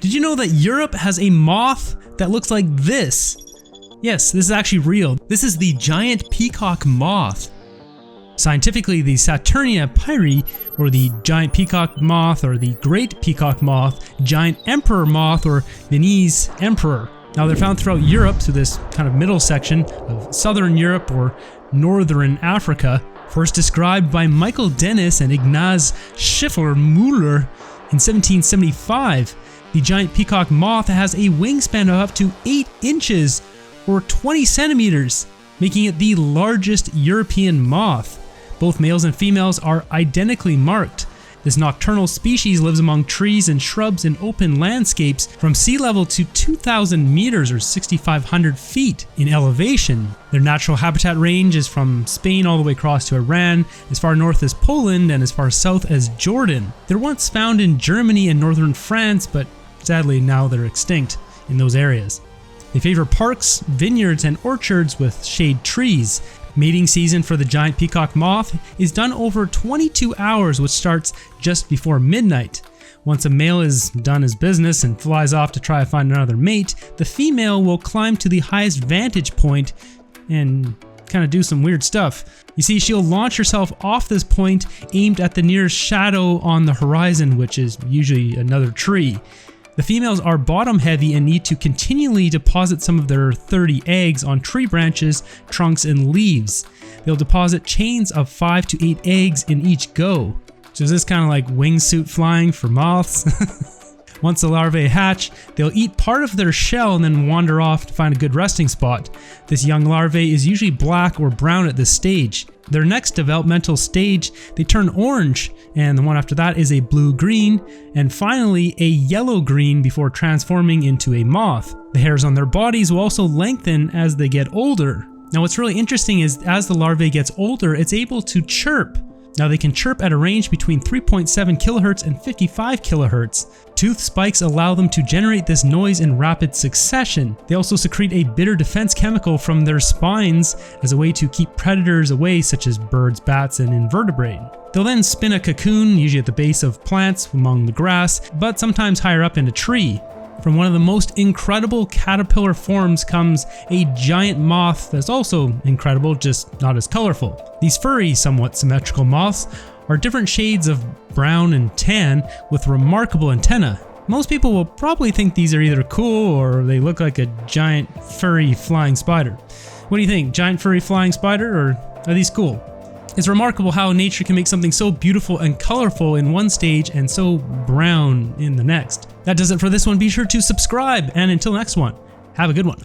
Did you know that Europe has a moth that looks like this? Yes, this is actually real. This is the giant peacock moth. Scientifically, the Saturnia pyri, or the giant peacock moth, or the great peacock moth, giant emperor moth, or Viennese emperor. Now they're found throughout Europe, so this kind of middle section of southern Europe or northern Africa, first described by Michael Dennis and Ignaz Schiffer-Müller in 1775. The giant peacock moth has a wingspan of up to 8 inches or 20 centimeters, making it the largest European moth. Both males and females are identically marked. This nocturnal species lives among trees and shrubs in open landscapes from sea level to 2,000 meters or 6,500 feet in elevation. Their natural habitat range is from Spain all the way across to Iran, as far north as Poland, and as far south as Jordan. They're once found in Germany and northern France, but sadly now they're extinct in those areas. They favor parks, vineyards, and orchards with shade trees. Mating season for the giant peacock moth is done over 22 hours, which starts just before midnight. Once a male is done his business and flies off to try to find another mate, the female will climb to the highest vantage point and kind of do some weird stuff. You see, she'll launch herself off this point aimed at the nearest shadow on the horizon, which is usually another tree. The females are bottom heavy and need to continually deposit some of their 30 eggs on tree branches, trunks, and leaves. They'll deposit chains of 5 to 8 eggs in each go. So is this kind of like wingsuit flying for moths? Once the larvae hatch, they'll eat part of their shell and then wander off to find a good resting spot. This young larvae is usually black or brown at this stage. Their next developmental stage, they turn orange, and the one after that is a blue-green, and finally a yellow-green before transforming into a moth. The hairs on their bodies will also lengthen as they get older. Now what's really interesting is as the larvae gets older, it's able to chirp. Now they can chirp at a range between 3.7 kHz and 55 kHz. Tooth spikes allow them to generate this noise in rapid succession. They also secrete a bitter defense chemical from their spines as a way to keep predators away, such as birds, bats, and invertebrate. They'll then spin a cocoon, usually at the base of plants among the grass, but sometimes higher up in a tree. From one of the most incredible caterpillar forms comes a giant moth that's also incredible, just not as colorful. These furry, somewhat symmetrical moths are different shades of brown and tan with remarkable antennae. Most people will probably think these are either cool or they look like a giant furry flying spider. What do you think, giant furry flying spider, or are these cool? It's remarkable how nature can make something so beautiful and colorful in one stage and so brown in the next. That does it for this one. Be sure to subscribe, and until next one, have a good one.